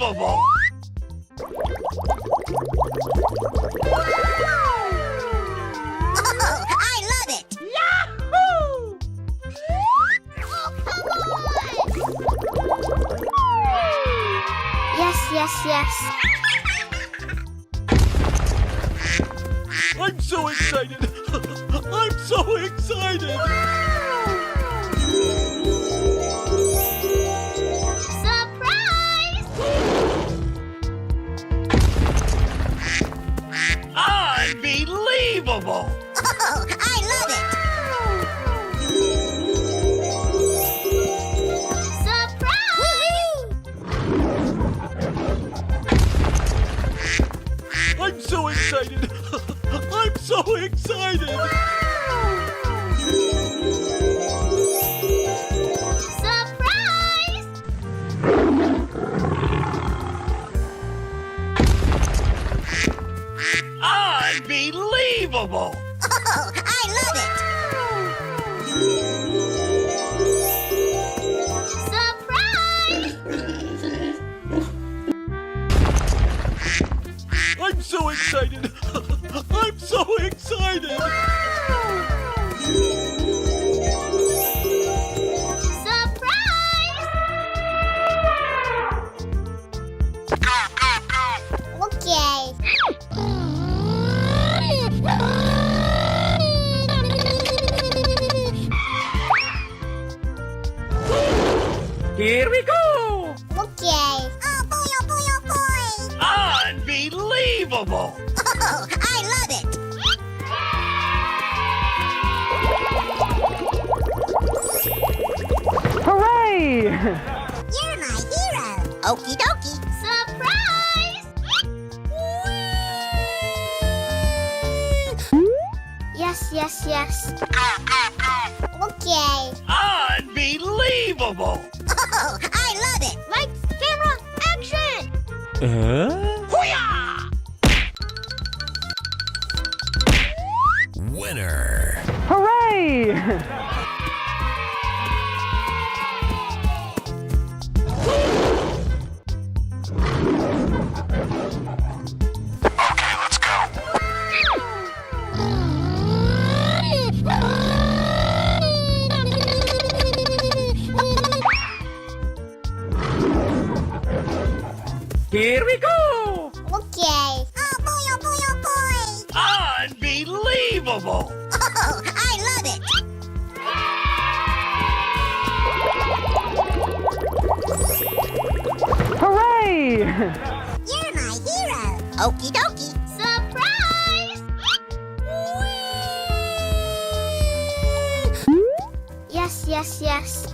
Unbelievable! Oh, I love it! Yahoo! Oh, come on! Yes. I'm so excited! I'm so excited! Surprise! Unbelievable! Oh, I love it! Surprise! I'm so excited! I'm so excited! Surprise! Unbelievable! Oh, I love it! Surprise! I'm so excited! I'm so excited! Surprise! Okay. Here we go! Okay. Oh, boy, oh, boy, oh, boy! Unbelievable! Oh, I love it! Hooray! You're my hero! Okie dokie! Surprise! Yes. Okay. Unbelievable! Oh, I love it! Lights, camera, action! Hoo-yah! Winner! Hooray! Okay, let's go. Here we go! Okay. Oh, boy, oh, boy, oh, boy! Unbelievable! Oh, I love it! Hooray! You're my hero! Okie dokie! Surprise! Yes.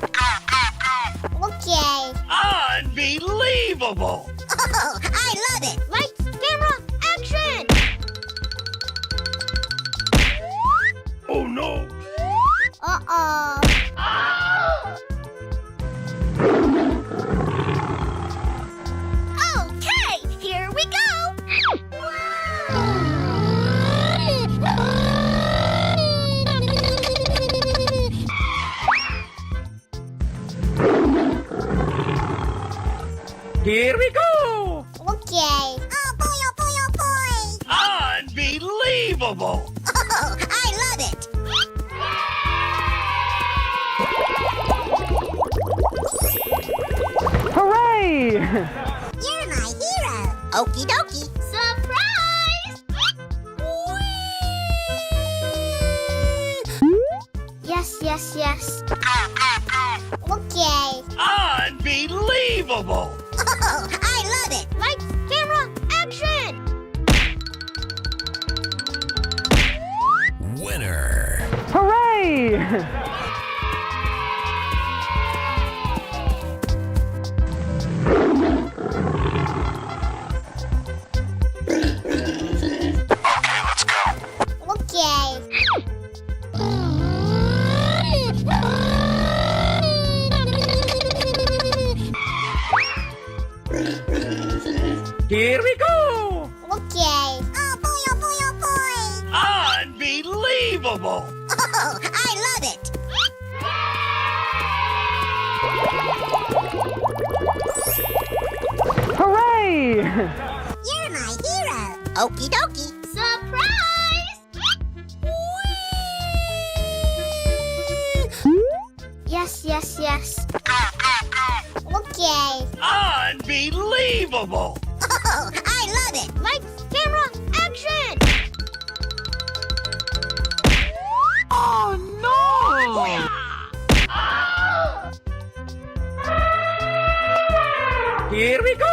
Okay. Unbelievable! Oh, I love it! Lights, camera, action! Oh no! Uh-oh. Okay, here we go! Here we go! Okay. Oh, boy, oh, boy, oh, boy! Unbelievable! Oh, I love it! Hooray! You're my hero! Okie dokie! Surprise! Yes. Okay. Unbelievable! Oh, I love it! Lights, camera, action! Winner! Hooray! Okay, let's go. Okay. Here we go! Okay. Oh, boy, oh, boy, oh, boy! Unbelievable! Oh, I love it! Hooray! You're my hero. Okie dokie. Surprise! Yes, yes, yes. Okay. Unbelievable! Oh, I love it. Lights, camera, action! Oh no! Here we go!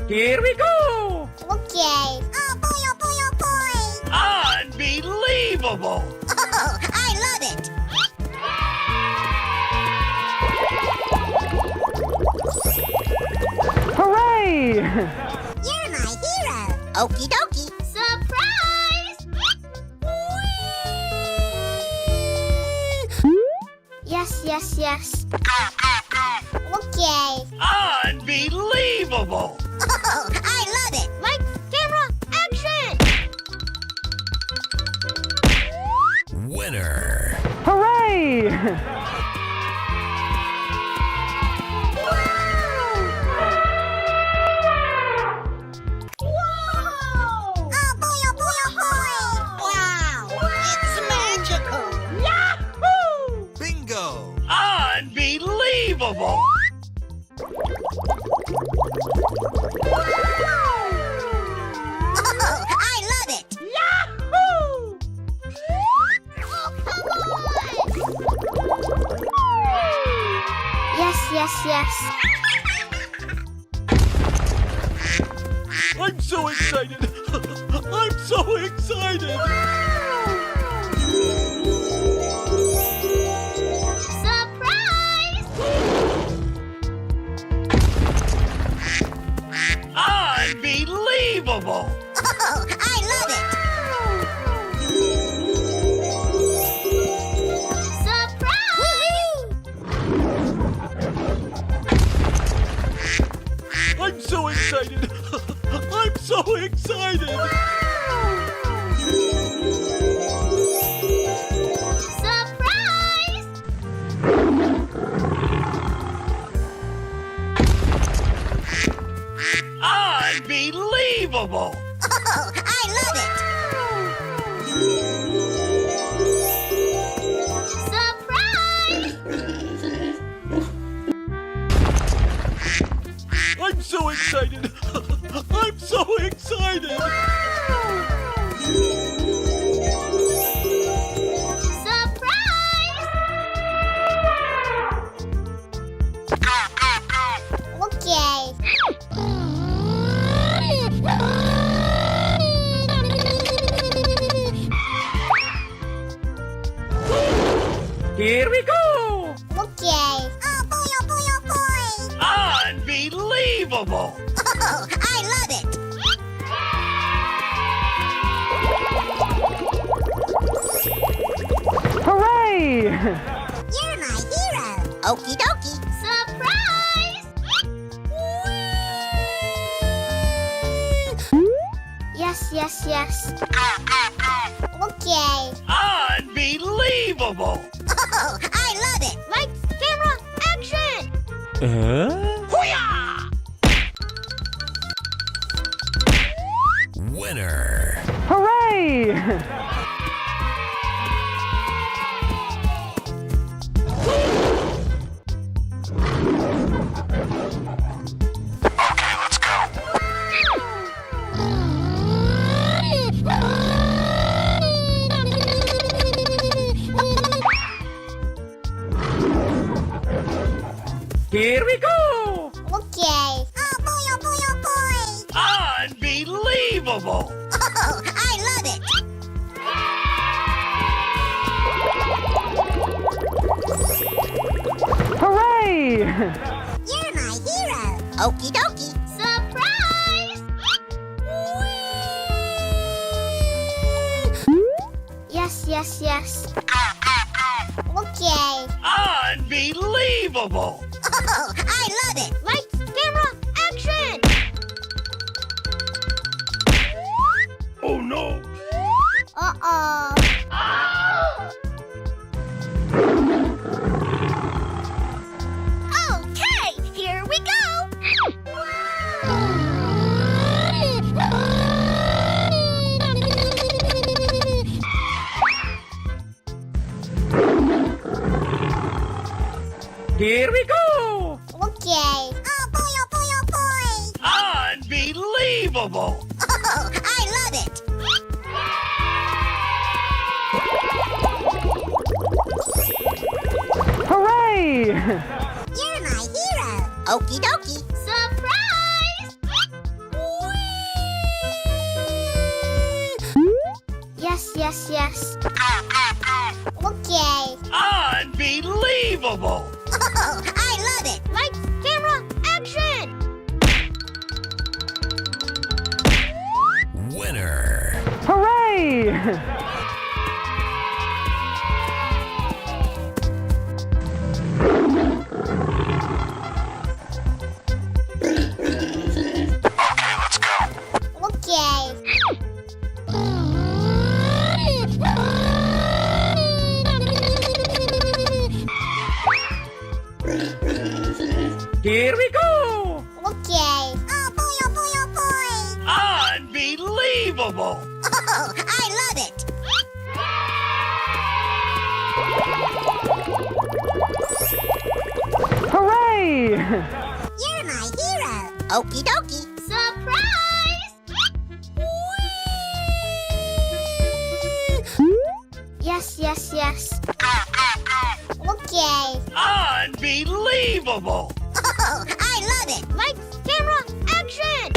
Here we go! Okay. Oh boy, oh boy, oh boy. Unbelievable! Oh, I love it. Hooray! You're my hero. Okie dokie. Surprise! Yes, yes, yes. Okay. Unbelievable! Oh, I love it. Lights, camera, action! Winner! Hooray! Oh boy, oh boy, oh boy. Wow. It's magical. Bingo! Unbelievable! Oh, I love it. Yes, yes, yes. I'm so excited! I'm so excited! Surprise! Unbelievable! Oh, I love it. Surprise! I'm so excited! I'm so excited! Surprise! Unbelievable! Oh, I love it. Surprise! I'm so excited! I'm so excited! Surprise! Okay. Here we go! Okay. Oh boy, oh boy, oh boy. Unbelievable! Oh, I love it. Hooray! You're my hero. Okie dokie. Surprise! Yes, yes, yes. Okay. Unbelievable! Oh, I love it. Lights, camera, action! Winner! Hooray! Here we go! Okay. Oh boy, oh boy, oh boy. Unbelievable! Oh, I love it. Hooray! You're my hero. Okie dokie. Surprise! Yes, yes, yes. Okay. Unbelievable! Oh, I love it. Lights, camera, action! Oh no! Here we go! Okay. Oh boy, oh boy, oh boy! Unbelievable! Oh, I love it! Hooray! You're my hero! Okie dokie! Surprise! Yes, yes, yes. Okay. Unbelievable! Oh, I love it! Lights, camera, action! Winner! Hooray! Okay. Here we go! Okay. Oh boy, oh boy, oh boy! Unbelievable! Oh, I love it! Hooray! You're my hero! Okie dokie! Surprise! Yes, yes, yes. Okay. Unbelievable! Oh, I love it! Lights, camera, action!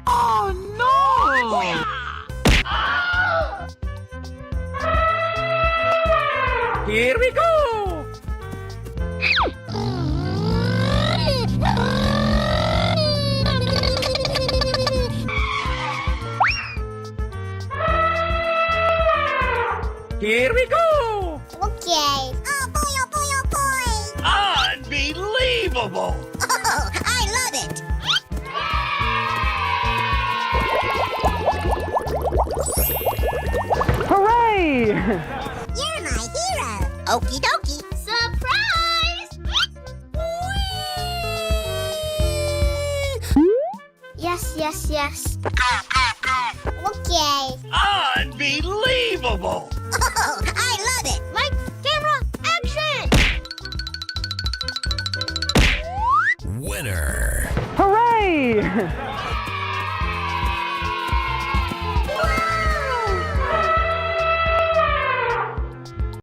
Oh no! Here we go! Here we go! Okay. Oh boy, oh boy, oh boy! Unbelievable! Oh, I love it! Hooray! You're my hero! Okie dokie! Surprise! Yes, yes, yes. Okay. Unbelievable! Oh, I love it! Lights, camera, action! Winner! Hooray!